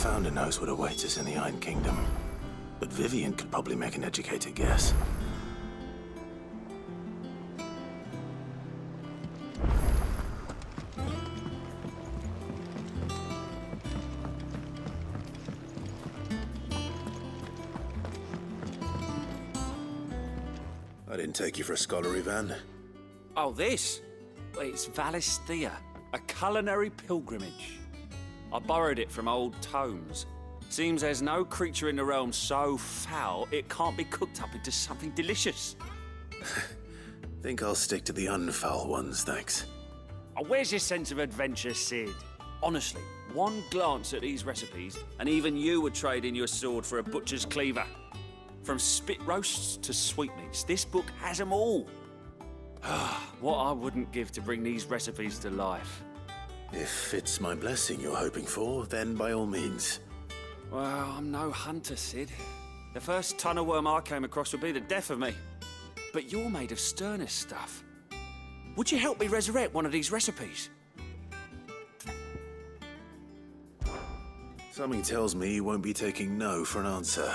Founder knows what awaits us in the Iron Kingdom, but Vivian could probably make an educated guess. I didn't take you for a scholarly van. Oh, this? It's Valisthea, a culinary pilgrimage. I borrowed it from old tomes. Seems there's no creature in the realm so foul it can't be cooked up into something delicious. Think I'll stick to the unfoul ones, thanks. Oh, where's your sense of adventure, Sid? Honestly, one glance at these recipes, and even you would trade in your sword for a butcher's cleaver. From spit roasts to sweetmeats, this book has them all. What I wouldn't give to bring these recipes to life. If it's my blessing you're hoping for, then by all means. Well, I'm no hunter, Sid. The first ton of worm I came across would be the death of me. But you're made of sterner stuff. Would you help me resurrect one of these recipes? Something tells me you won't be taking no for an answer.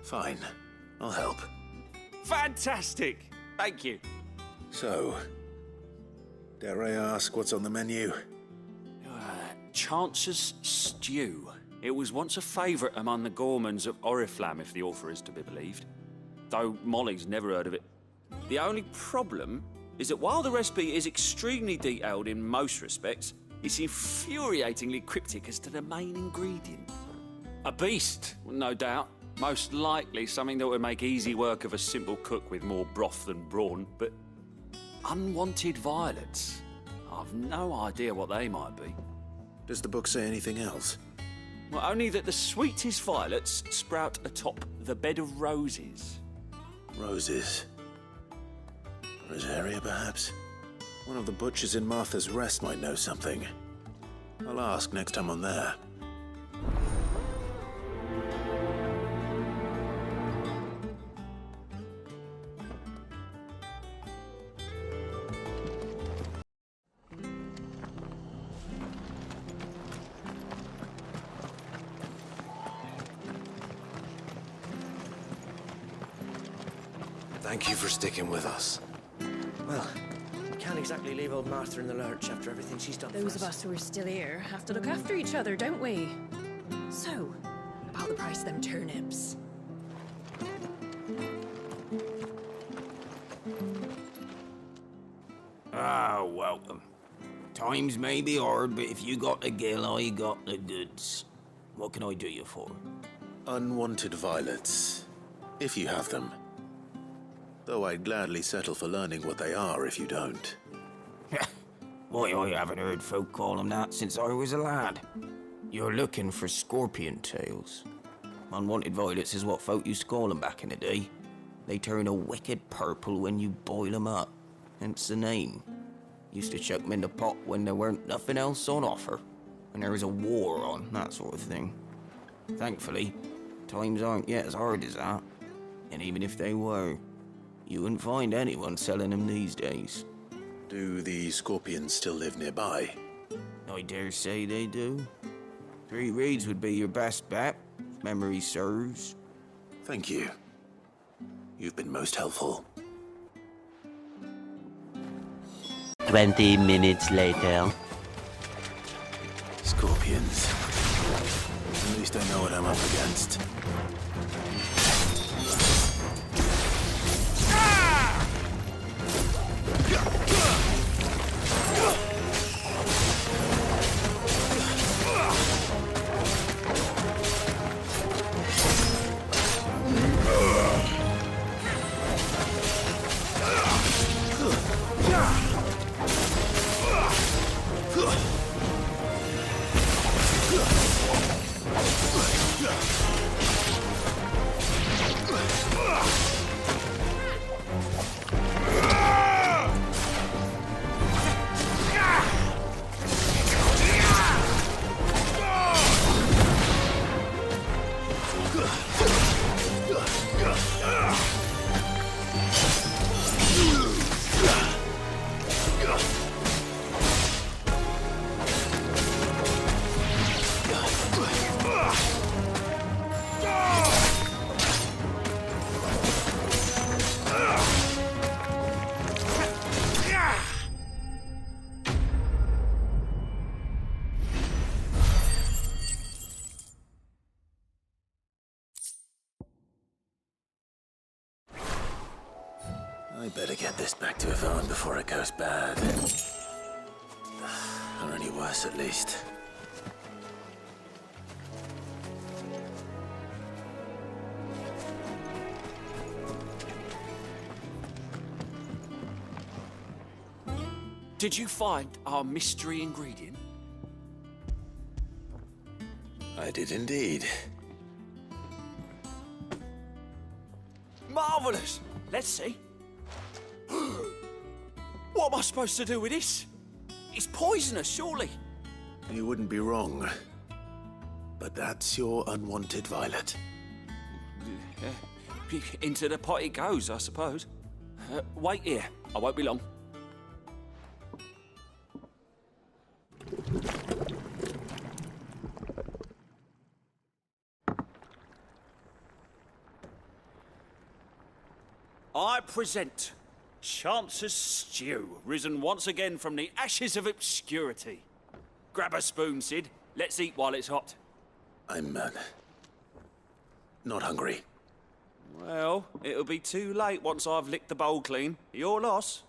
Fine, I'll help. Fantastic! Thank you. So, dare I ask what's on the menu? Chance's Stew. It was once a favourite among the gourmands of Oriflamme, if the author is to be believed. Though Molly's never heard of it. The only problem is that while the recipe is extremely detailed in most respects, it's infuriatingly cryptic as to the main ingredient. A beast, no doubt. Most likely something that would make easy work of a simple cook with more broth than brawn, but unwanted violets. I've no idea what they might be. Does the book say anything else? Well, only that the sweetest violets sprout atop the bed of roses. Roses. Rosaria, perhaps? One of the butchers in Martha's Rest might know something. I'll ask next time I'm there. Thank you for sticking with us. Well, we can't exactly leave old Martha in the lurch after everything she's done for us. Those of us who are still here have to look after each other, don't we? So, about the price of them turnips. Ah, welcome. Times may be hard, but if you got the gill, I got the goods. What can I do you for? Unwanted violets, if you have them. Though I'd gladly settle for learning what they are if you don't. Why, I haven't heard folk call them that since I was a lad. You're looking for scorpion tails. Unwanted violets is what folk used to call them back in the day. They turn a wicked purple when you boil them up, hence the name. Used to chuck them in the pot when there weren't nothing else on offer, and there was a war on, that sort of thing. Thankfully, times aren't yet as hard as that, and even if they were, you wouldn't find anyone selling them these days. Do the scorpions still live nearby? I dare say they do. 3 Reeds would be your best bet, if memory serves. Thank you. You've been most helpful. 20 minutes later. Scorpions. At least I know what I'm up against. Better get this back to Yvonne before it goes bad. Or any worse, at least. Did you find our mystery ingredient? I did indeed. Marvellous! Let's see. What am I supposed to do with this? It's poisonous, surely. You wouldn't be wrong. But that's your unwanted violet. Into the pot it goes, I suppose. Wait here. I won't be long. I present Chance's Stew, risen once again from the ashes of obscurity. Grab a spoon, Sid. Let's eat while it's hot. I'm, not hungry. Well, it'll be too late once I've licked the bowl clean. Your loss.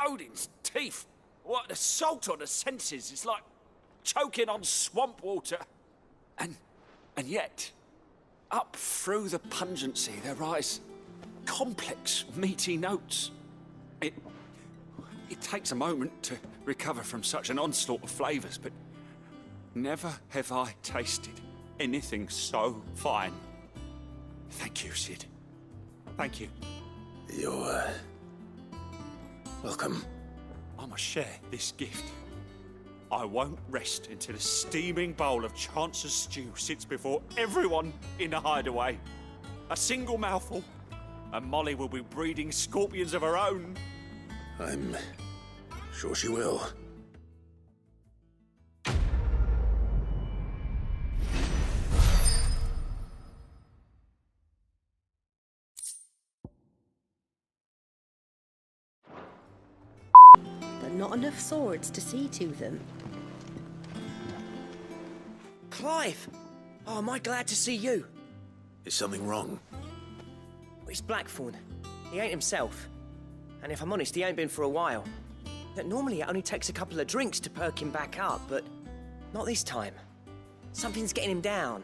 Odin's teeth. What, the salt on the senses. It's like choking on swamp water. And yet, up through the pungency, there rise complex, meaty notes. It takes a moment to recover from such an onslaught of flavours, but never have I tasted anything so fine. Thank you, Sid. Thank you. You're, welcome. I must share this gift. I won't rest until a steaming bowl of Chance's Stew sits before everyone in the Hideaway. A single mouthful, and Molly will be breeding scorpions of her own. I'm sure she will. But not enough swords to see to them. Clive! Oh, am I glad to see you? Is something wrong? It's Blackthorn. He ain't himself. And if I'm honest, he ain't been for a while. That normally it only takes a couple of drinks to perk him back up, but not this time. Something's getting him down.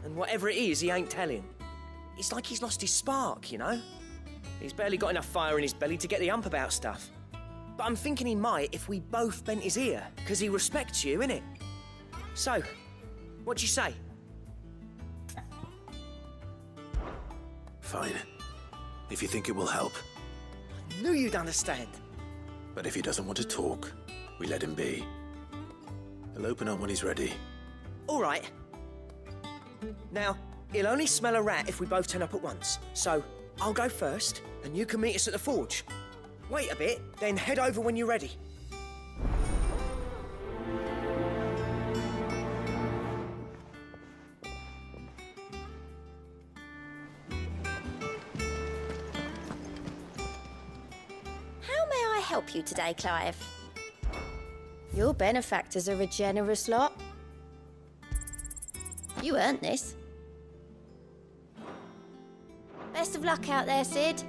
And whatever it is, he ain't telling. It's like he's lost his spark, you know? He's barely got enough fire in his belly to get the ump about stuff. But I'm thinking he might if we both bent his ear, because he respects you, innit? So, what'd you say? Fine. If you think it will help. I knew you'd understand. But if he doesn't want to talk, we let him be. He'll open up when he's ready. All right. Now, he'll only smell a rat if we both turn up at once. So, I'll go first, and you can meet us at the forge. Wait a bit, then head over when you're ready. Help you today, Clive. Your benefactors are a generous lot. You earned this. Best of luck out there, Sid.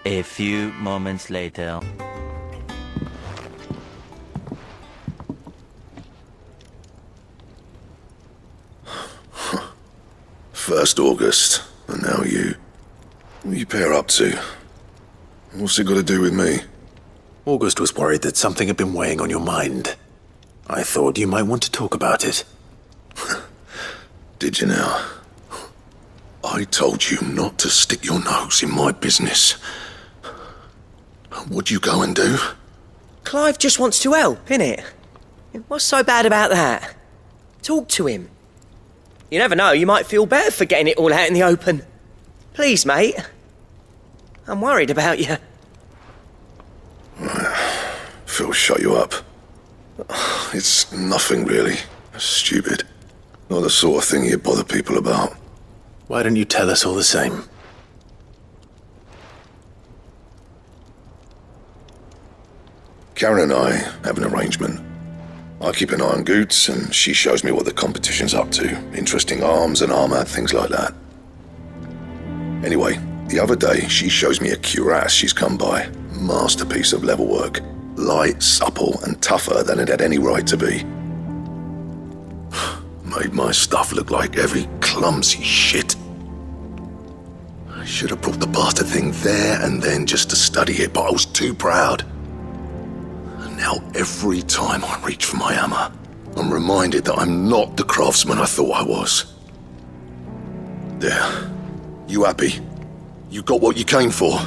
A few moments later. 1st August, and now you. What are you pair up to? What's it got to do with me? August was worried that something had been weighing on your mind. I thought you might want to talk about it. Did you now? I told you not to stick your nose in my business. What'd you go and do? Clive just wants to help, innit? What's so bad about that? Talk to him. You never know, you might feel better for getting it all out in the open. Please, mate. I'm worried about you. Phil shut you up. It's nothing really. Stupid. Not the sort of thing you bother people about. Why don't you tell us all the same? Karen and I have an arrangement. I keep an eye on Goots, and she shows me what the competition's up to. Interesting arms and armor, things like that. Anyway, the other day, she shows me a cuirass she's come by. Masterpiece of level work. Light, supple, and tougher than it had any right to be. Made my stuff look like every clumsy shit. I should have brought the bastard thing there and then just to study it, but I was too proud. And now every time I reach for my hammer, I'm reminded that I'm not the craftsman I thought I was. There. You happy? You got what you came for.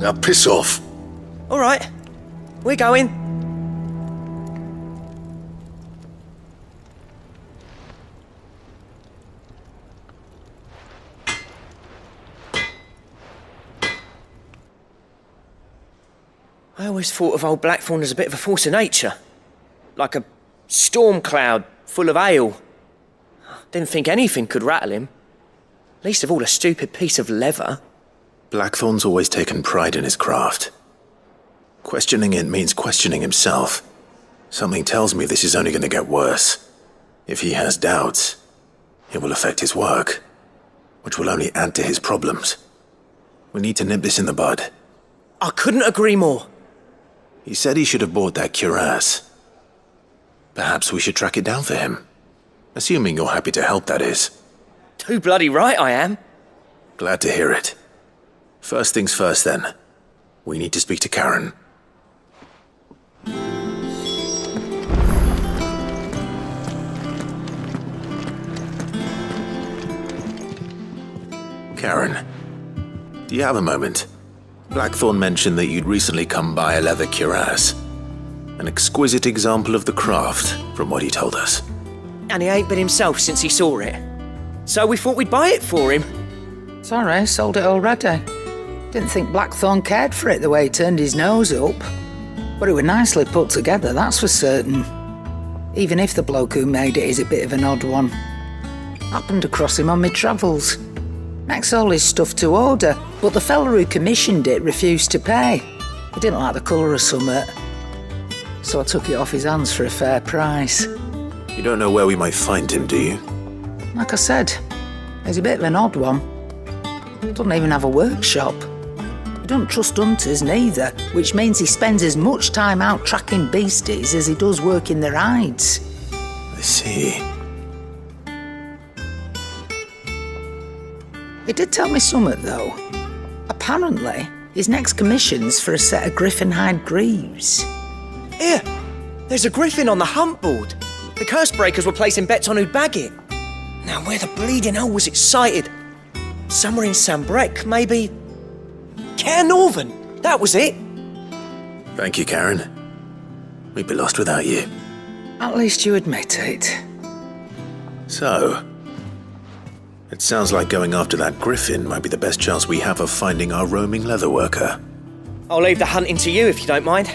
Now piss off. All right. We're going. I always thought of old Blackthorn as a bit of a force of nature. Like a storm cloud full of ale. Didn't think anything could rattle him. Least of all a stupid piece of leather. Blackthorn's always taken pride in his craft. Questioning it means questioning himself. Something tells me this is only going to get worse. If he has doubts, it will affect his work, which will only add to his problems. We need to nip this in the bud. I couldn't agree more. He said he should have bought that cuirass. Perhaps we should track it down for him. Assuming you're happy to help, that is. Too bloody right I am. Glad to hear it. First things first, then. We need to speak to Karen. Karen, do you have a moment? Blackthorn mentioned that you'd recently come by a leather cuirass. An exquisite example of the craft, from what he told us. And he ain't been himself since he saw it. So we thought we'd buy it for him. Sorry, sold it already. Didn't think Blackthorn cared for it the way he turned his nose up. But it was nicely put together, that's for certain. Even if the bloke who made it is a bit of an odd one. Happened across him on my travels. Makes all his stuff to order, but the fella who commissioned it refused to pay. He didn't like the colour of summit. So I took it off his hands for a fair price. You don't know where we might find him, do you? Like I said, he's a bit of an odd one. Doesn't even have a workshop. He don't trust hunters neither, which means he spends as much time out tracking beasties as he does working their hides. I see. He did tell me something, though. Apparently, his next commission's for a set of griffin hide greaves. Here, there's a griffin on the hunt board. The curse breakers were placing bets on who'd bag it. Now, where the bleeding hell was it sighted? Somewhere in Sambrec, maybe... Caer Northern, that was it. Thank you, Karen. We'd be lost without you. At least you admit it. So, it sounds like going after that griffin might be the best chance we have of finding our roaming leatherworker. I'll leave the hunting to you if you don't mind.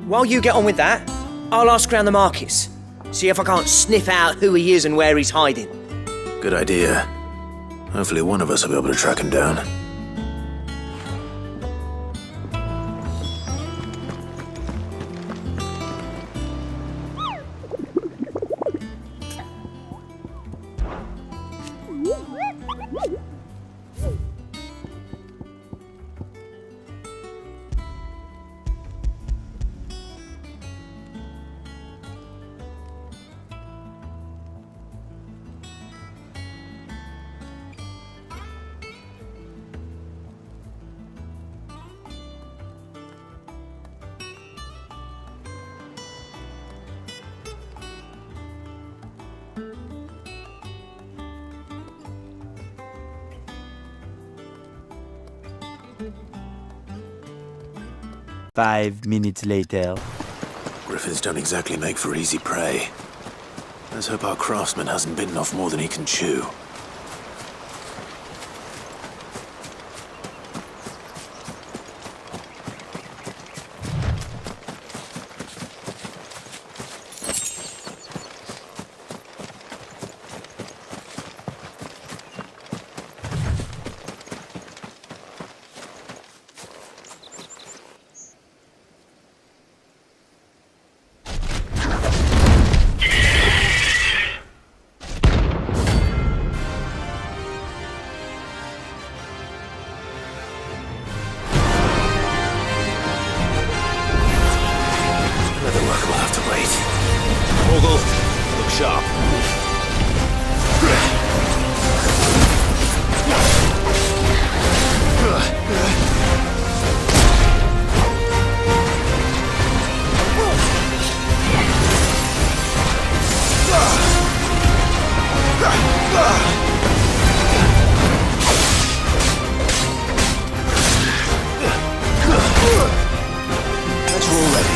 While you get on with that, I'll ask around the markets. See if I can't sniff out who he is and where he's hiding. Good idea. Hopefully one of us will be able to track him down. Five minutes later. Griffins don't exactly make for easy prey. Let's hope our craftsman hasn't bitten off more than he can chew. sharp. That's all ready.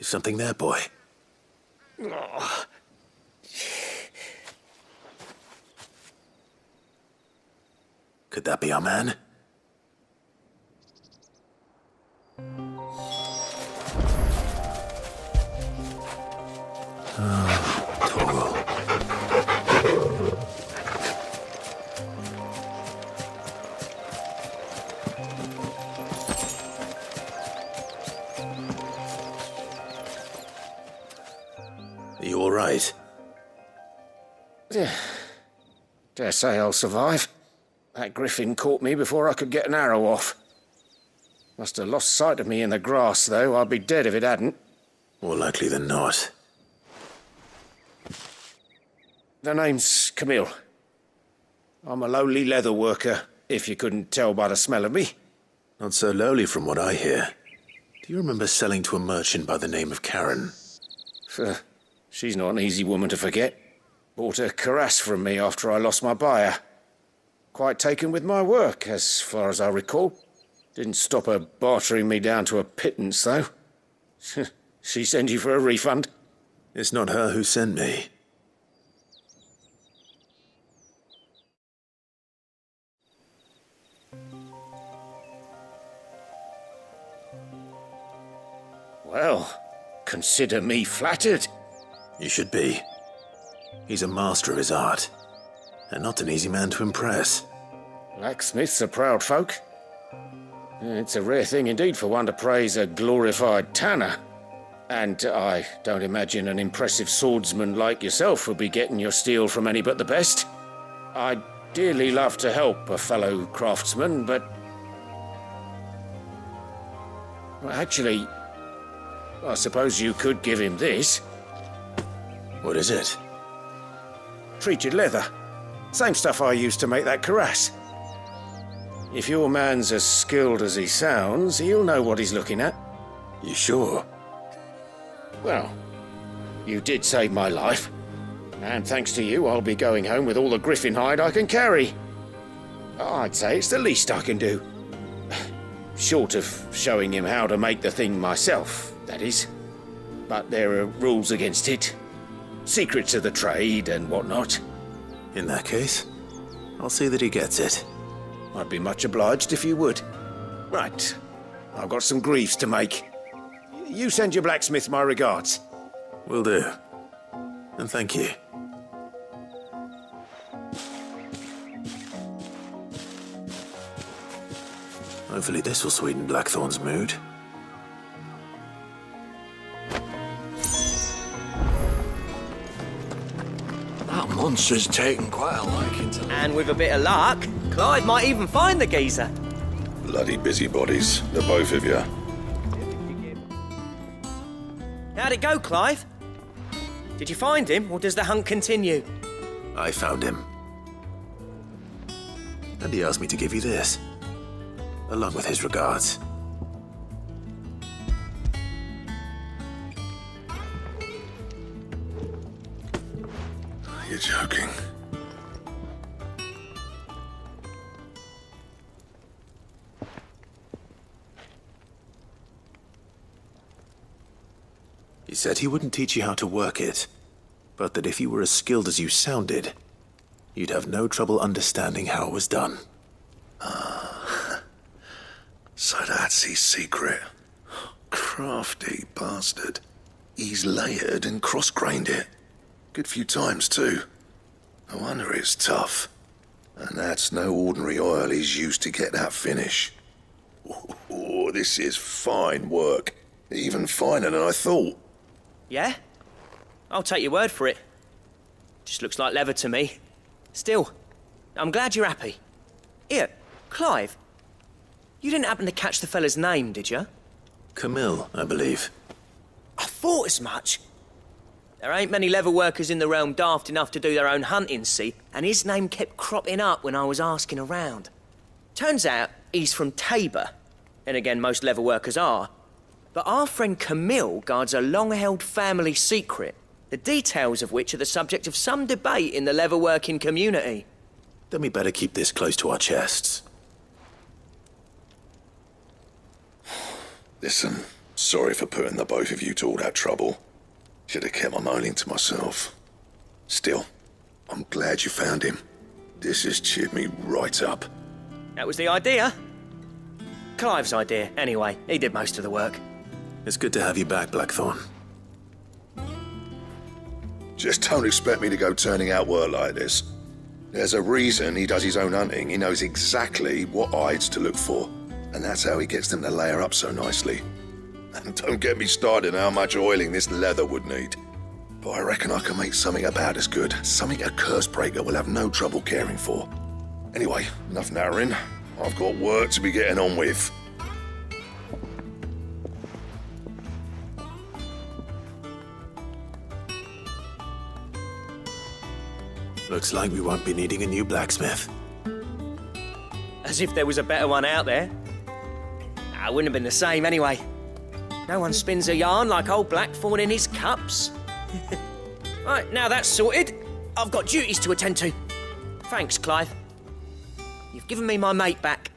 Is something there, boy? Oh. Could that be our man? Toggle. Are you all right? Dare say I'll survive. That griffin caught me before I could get an arrow off. Must have lost sight of me in the grass, though. I'd be dead if it hadn't. More likely than not. The name's Camille. I'm a lowly leather worker, if you couldn't tell by the smell of me. Not so lowly from what I hear. Do you remember selling to a merchant by the name of Karen? She's not an easy woman to forget. Bought a cuirass from me after I lost my buyer. Quite taken with my work, as far as I recall. Didn't stop her bartering me down to a pittance, though. She send you for a refund? It's not her who sent me. Well, consider me flattered. You should be. He's a master of his art, and not an easy man to impress. Blacksmiths are proud folk. It's a rare thing indeed for one to praise a glorified tanner. And I don't imagine an impressive swordsman like yourself would be getting your steel from any but the best. I'd dearly love to help a fellow craftsman, but... Well, actually, I suppose you could give him this. What is it? Treated leather. Same stuff I used to make that cuirass. If your man's as skilled as he sounds, he'll know what he's looking at. You sure? Well, you did save my life. And thanks to you, I'll be going home with all the griffin hide I can carry. I'd say it's the least I can do. Short of showing him how to make the thing myself, that is. But there are rules against it. Secrets of the trade and whatnot. In that case, I'll see that he gets it. I'd be much obliged if you would. Right. I've got some greaves to make. You send your blacksmith my regards. Will do. And thank you. Hopefully this will sweeten Blackthorn's mood. That monster's taken quite a liking to... And with a bit of luck, Clive might even find the geezer. Bloody busybodies, the both of you. How'd it go, Clive? Did you find him, or does the hunt continue? I found him. And he asked me to give you this, along with his regards. You're joking. He said he wouldn't teach you how to work it, but that if you were as skilled as you sounded, you'd have no trouble understanding how it was done. So that's his secret. Crafty bastard. He's layered and cross-grained it. Good few times, too. No wonder it's tough. And that's no ordinary oil he's used to get that finish. Oh, this is fine work. Even finer than I thought. Yeah? I'll take your word for it. Just looks like leather to me. Still, I'm glad you're happy. Here, Clive. You didn't happen to catch the fella's name, did you? Camille, I believe. I thought as much. There ain't many leather workers in the realm daft enough to do their own hunting, see, and his name kept cropping up when I was asking around. Turns out he's from Tabor. And again, most leather workers are. But our friend Camille guards a long-held family secret, the details of which are the subject of some debate in the leather-working community. Then we better keep this close to our chests. Listen, sorry for putting the both of you to all that trouble. Should have kept my moaning to myself. Still, I'm glad you found him. This has cheered me right up. That was the idea. Clive's idea, anyway. He did most of the work. It's good to have you back, Blackthorn. Just don't expect me to go turning out work like this. There's a reason he does his own hunting. He knows exactly what hides to look for. And that's how he gets them to layer up so nicely. And don't get me started on how much oiling this leather would need. But I reckon I can make something about as good. Something a Cursebreaker will have no trouble caring for. Anyway, enough narrowing. I've got work to be getting on with. Looks like we won't be needing a new blacksmith. As if there was a better one out there. Nah, it wouldn't have been the same anyway. No one spins a yarn like old Blackthorn in his cups. Right, now that's sorted, I've got duties to attend to. Thanks, Clive. You've given me my mate back.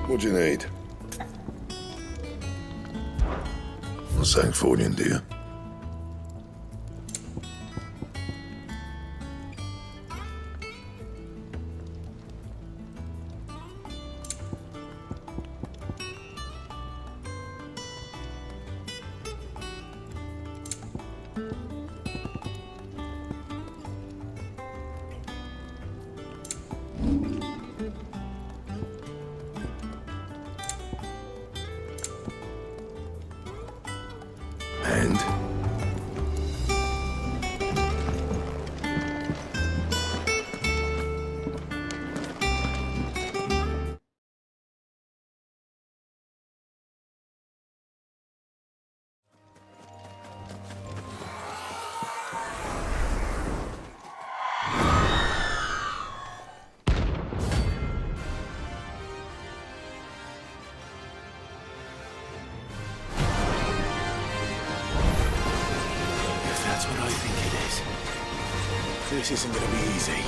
What do you need? Not saying fortune, do you? And? That's what I think it is. This isn't gonna be easy.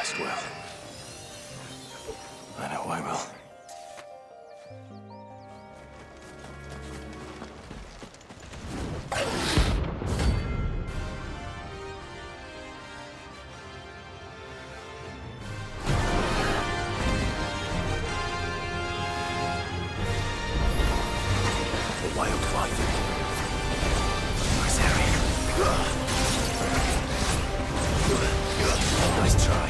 Rest well. I know I will. The wildlife. Nice area. Nice try.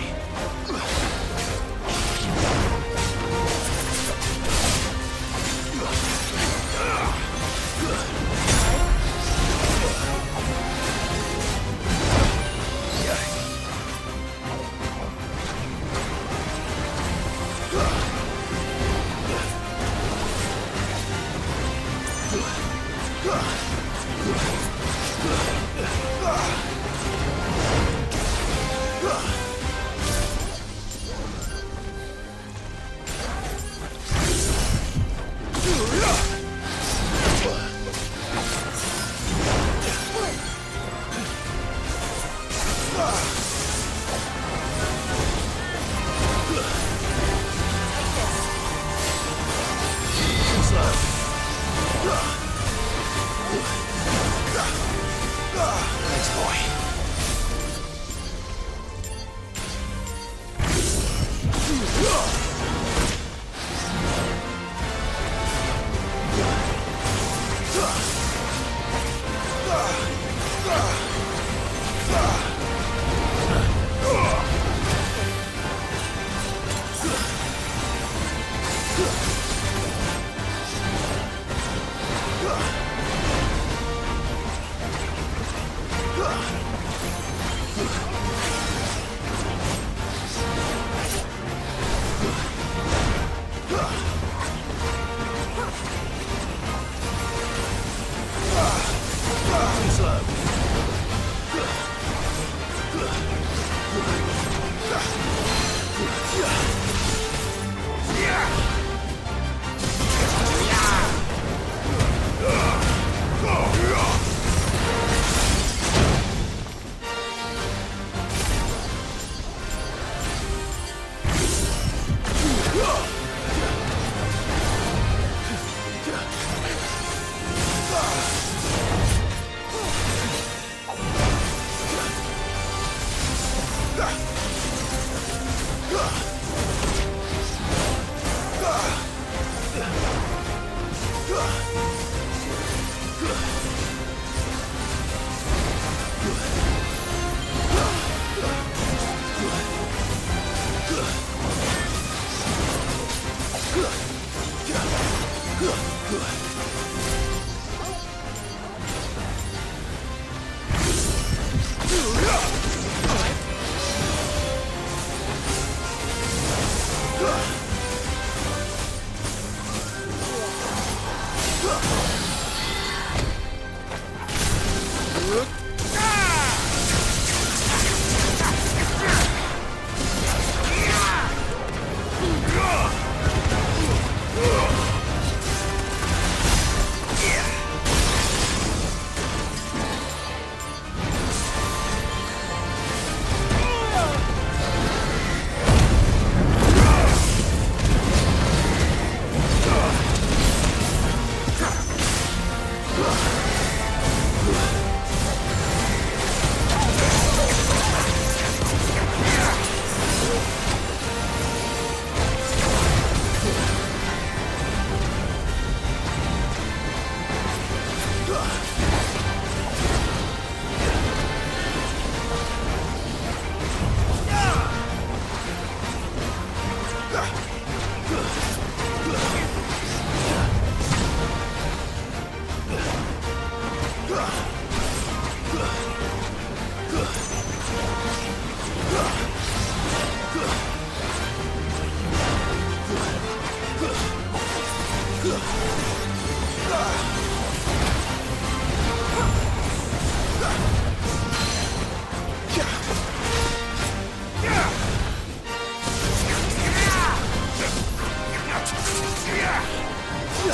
Too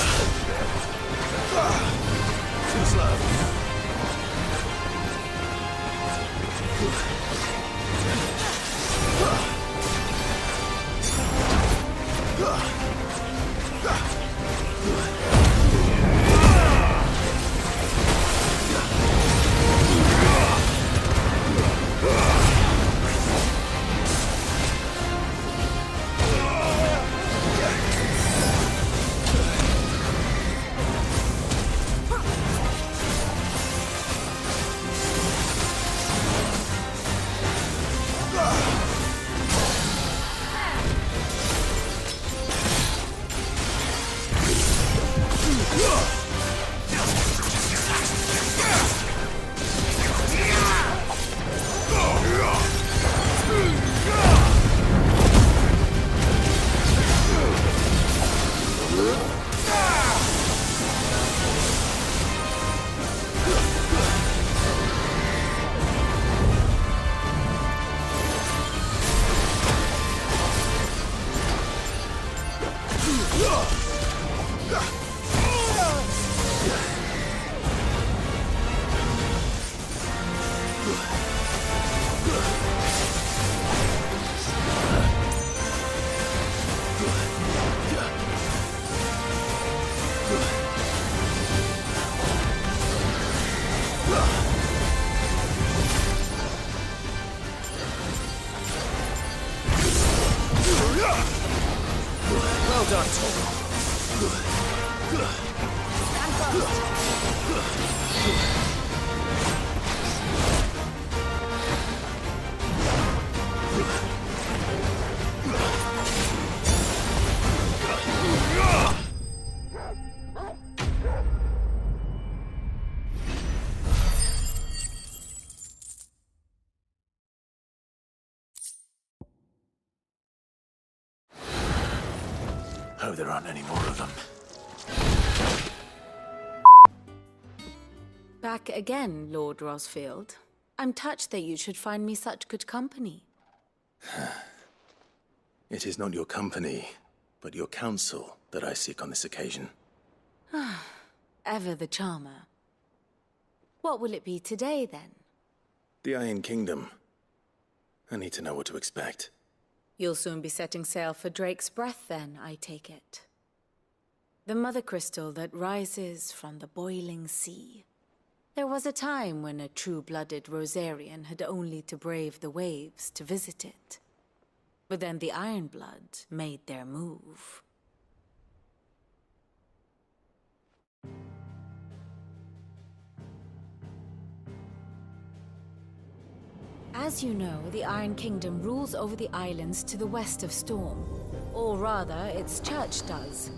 slow. Hope there aren't any more of them. Back again, Lord Rosfield. I'm touched that you should find me such good company. It is not your company, but your counsel that I seek on this occasion. Ever the charmer. What will it be today, then? The Iron Kingdom. I need to know what to expect. You'll soon be setting sail for Drake's Breath, then, I take it. The mother crystal that rises from the boiling sea. There was a time when a true-blooded Rosarian had only to brave the waves to visit it. But then the Ironblood made their move. As you know, the Iron Kingdom rules over the islands to the west of Storm. Or rather, its church does.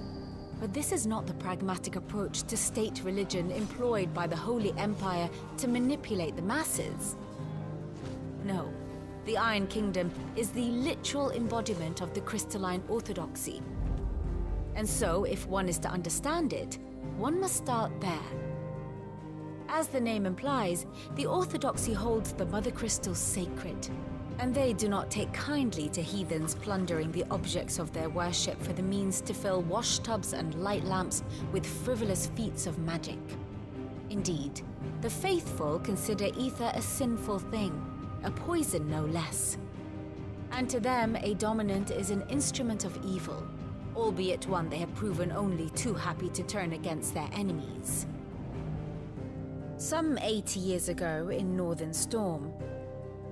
But this is not the pragmatic approach to state religion employed by the Holy Empire to manipulate the masses. No, the Iron Kingdom is the literal embodiment of the crystalline orthodoxy. And so, if one is to understand it, one must start there. As the name implies, the orthodoxy holds the Mother Crystal sacred, and they do not take kindly to heathens plundering the objects of their worship for the means to fill washtubs and light lamps with frivolous feats of magic. Indeed, the faithful consider ether a sinful thing, a poison no less. And to them, a dominant is an instrument of evil, albeit one they have proven only too happy to turn against their enemies. Some 80 years ago in Northern Storm,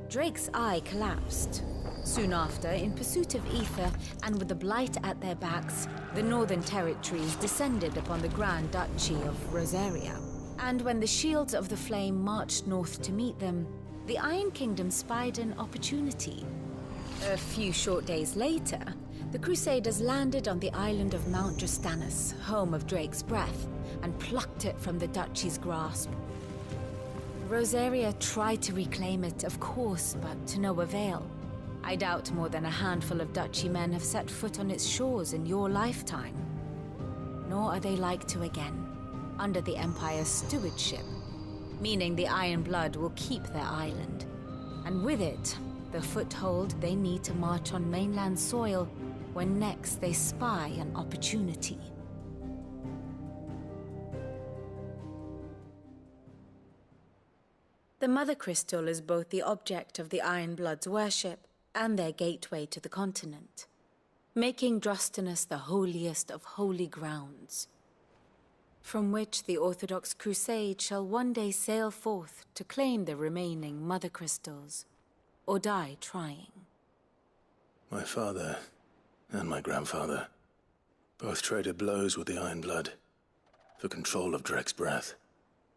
Drake's eye collapsed. Soon after, in pursuit of ether and with the Blight at their backs, the Northern Territories descended upon the Grand Duchy of Rosaria. And when the Shields of the Flame marched north to meet them, the Iron Kingdom spied an opportunity. A few short days later, the Crusaders landed on the island of Mount Justanus, home of Drake's Breath, and plucked it from the Duchy's grasp. Rosaria tried to reclaim it, of course, but to no avail. I doubt more than a handful of Duchy men have set foot on its shores in your lifetime. Nor are they like to again, under the Empire's stewardship, meaning the Iron Blood will keep their island, and with it, the foothold they need to march on mainland soil when next they spy an opportunity. The Mother Crystal is both the object of the Ironbloods' worship and their gateway to the continent, making Drostanus the holiest of holy grounds, from which the Orthodox Crusade shall one day sail forth to claim the remaining Mother Crystals, or die trying. My father and my grandfather both traded blows with the Ironblood for control of Drek's breath.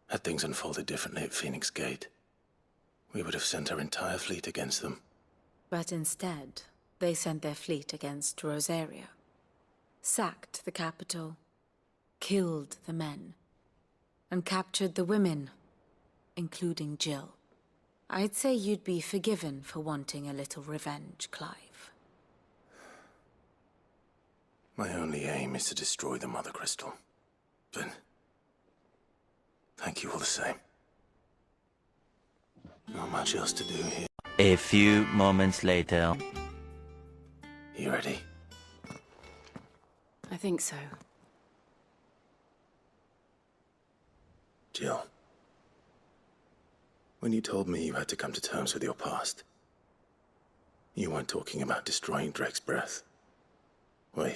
Had things unfolded differently at Phoenix Gate, we would have sent our entire fleet against them. But instead, they sent their fleet against Rosaria, sacked the capital, killed the men, and captured the women, including Jill. I'd say you'd be forgiven for wanting a little revenge, Clive. My only aim is to destroy the Mother Crystal. But thank you all the same. Not much else to do here. A few moments later. You ready? I think so. Jill. When you told me you had to come to terms with your past, you weren't talking about destroying Drek's breath, were you?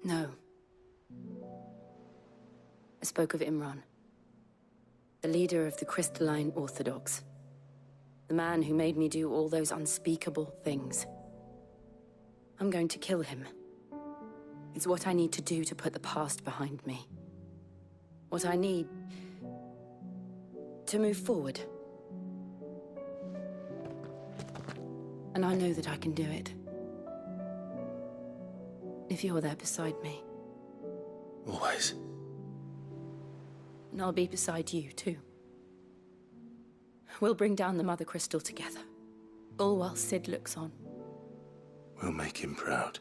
No. I spoke of Imran, the leader of the Crystalline Orthodox. The man who made me do all those unspeakable things. I'm going to kill him. It's what I need to do to put the past behind me. What I need to move forward. And I know that I can do it. If you're there beside me. Always. And I'll be beside you, too. We'll bring down the Mother Crystal together. All while Sid looks on. We'll make him proud.